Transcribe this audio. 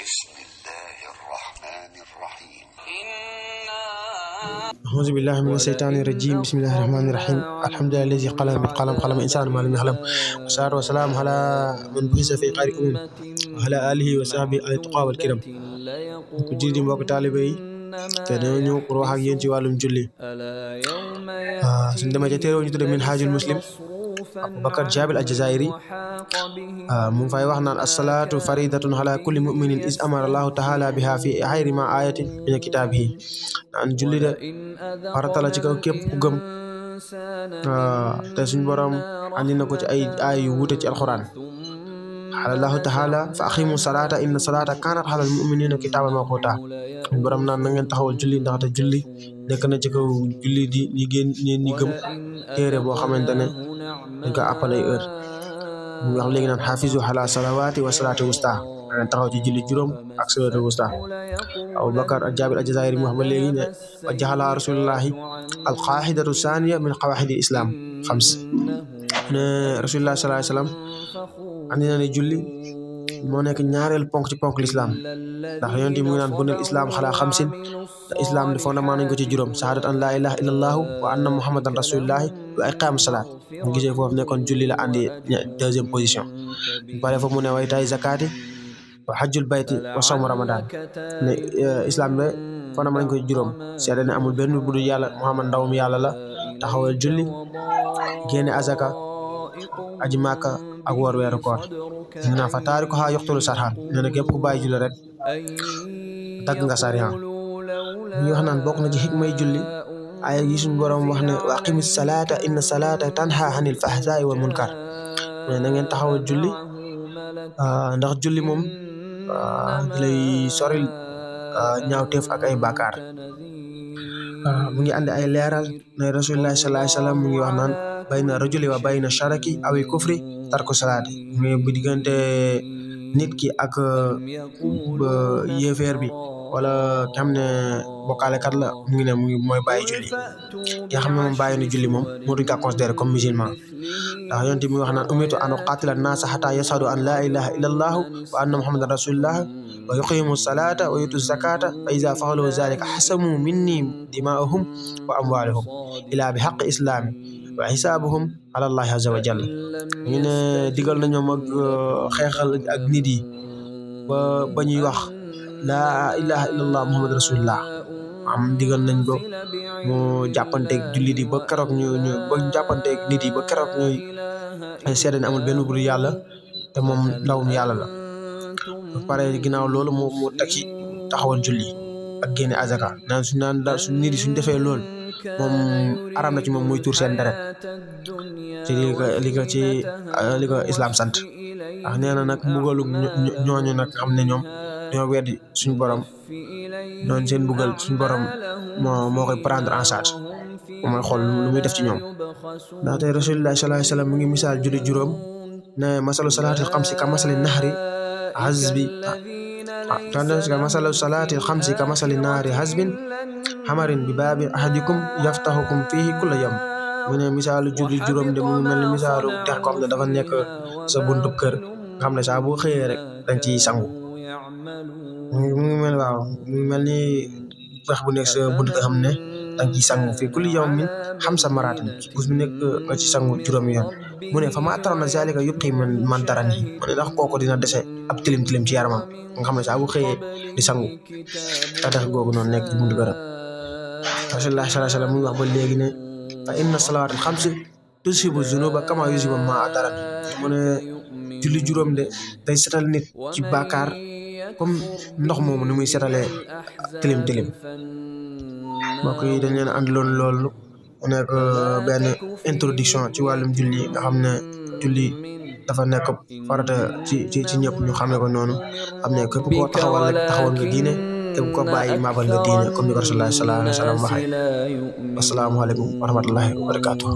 بسم الله الرحمن الرحيم أعوذ بالله من الشيطان الرجيم بسم الله الرحمن الرحيم الحمد لله الذي قلم الإنسان ما لم يحلم والصلاة والسلام على من بعث في خير الأمم وعلى آله وصحبه على التقى والكرم ku julli mbokk taalibe yi te dañoo ñëw pour wax ak yéen ci wàllum julli suñu demee ca téere ñu tudde Minhajul Muslim Abubakar Jaabir al-Jazairi mu ngi fay wax naan as-salaatu faridatun ala kulli mu'minin is amara Allahu ta'ala biha fi xayri ma ayatin min kitaabihi naan julli de farata la ci kaw képp ku gëm te suñu borom andi na ko ci ay yu wuute ci alxuraan xala Allahu ta'ala fa aqimu salata inna salata kanat ala al-mu'minina kitaban mawquta suñu borom naan na ngeen taxawal julli ndaxte julli nekk na ci kaw julli di ñi gëm téere boo xamante ne dañ ko appal ay heure mu wax léegi naan xaafizu ala salawaati wa salaati wusta ngeen taxaw ci julli juróom ak salaatu wusta Abubakar Jaabir al-Jazairi mu wax ba léegi ne wa jaxala rasulullahi al-qaa'idatu saaniya min qawaa'idi islam xams ne rasulullah sallallahu alayhi wasallam andi na ne julli moo nekk ñaareel ponk ci ponk l'islam ndax yonent bi mu ngi naan bunal islam xalaa xamsin te islam di fondement nañ ko ci juróom shahadat an laa ilaha illallahu wa anna muhammadan rasulullahi wa iqam salaat mu gisee foofu nekkoon julli la andi deuxième position bu pare foofu mu ne way tay zakati wa hajjul bayti wa sawmu ramadan ne islam de fondement nañ ko ci juróom seede ne amul benn bu dul yàlla muhammad ndawum yàlla la taxawal julli génne azaka aji màkka ak woor weeru koor ñu naan fa taariku xaa yoxtulu sarxaan nee na képp ku bàyyi julli rek dagg nga sariya ñu wax naan bokk na ci xikmay julli ay yi suñu borom wax ne wa aqimi salaata inna salaata tanha anil fahsaa'i wal munkar mais na ngeen taxawal julli ndax julli moom di lay soril ñaawteef ak ay bàkkaar mu ngi andi ay leeral ne rasulullah sallallahu alayhi wasallam mu ngi wax naan bayna rajuli wa bayna sharaki awi kufri tarku salaati mais bu diggante nit ki ak yéefeer bi wala xam ne bokkaalekat la mu ngi mooy bàyyi julli yaa xam ne moom bàyyi na julli moom moo duñ ko considéré comme musulman ndax yonent bi wax naan umirtu an uqaatila naasa hatta yashhadu an laa ilaha illa allahu wa anna muhammadan rasulullah wa yuqimu salata wa yutu zakata fa iza fa'alu zalika hasamu minni dima'ahum wa amwalahum ila bi haqqi islami wa hisaabuhum ala allahi azza wa jalla ñu ne digal na ñoom ak xeexal ak nit yi ba ñuy wax laa ilaha illallah muhammad rasulullah am digal nañ ko mu jàppanteeg jullit yi ba keroog ñu ba jàppanteeg nit yi ba keroog ñuy seede ne amul benn buru yàlla te moom ndawum yàlla la ba pare ginnaaw loolu mu teg ci taxawal julli ak génne azaka naan su nit yi suñ defee loolu moom aram na ci moom muy tuur seen deret ci li ko islam sant ndax nee na nag mbugalu ñooñu nag xam ne ñoom ñoo weddi suñu borom noonu seen mbugal suñu borom moo koy prendre en charge moom mooy xool lu muy def ci ñoom ndaxte rasulullah sallallahu alayhi wasallam mu ngi misaal julli juróom ne masalu salaatil xamsi ka masali nahri hasbi masalu salaatil xamsi ka masali nahri hasbin xamarin bi baabi ahadikum yaftahukum fihi kulla yawm mu ne misaalu julli juróom de mu ngi mel ni misaalu dex ko xam ne dafa nekk sa buntu kër nga xam ne saa boo xëyee rek dañ ciy sangu mu ngi mel ni dex bu nekk sa buntu kër xam ne dañ ciy sangu fii kulli yawmin xamsa maraatin bés bu nekk nga ci sangu juróomi yoon mu ne fa ma taroon na zalika yubqi man darani mu ne ndax kooku dina dese ab tilim ci yaramam nga xam ne saa bu xëyee di sangu te dex googu noonu nekk ci buntu këram rasulullah sallallahu alayhi wasallam mu wax ba léegi ne fa inna salawaatul xamsi tusibu zunuba kama yusibu ma daran mu ne julli juróom de day setal nit ci bàkkaar comme ndox moomu ni muy setalee tilim mbokk yi dañ leen andiloon loolu mu nekk benn introduction ci wàllum julli nga xam ne julli dafa nekk farata ci ñëpp ñu xamee ko noonu xam ne képp koo taxawal rek taxawal nga diine képp ko bàyyi maabal nga diine comme ni ko rasulullah sallallahu alayhi wasallam waxee assalaamu aleykum wa rahmatullahi wa barakatuh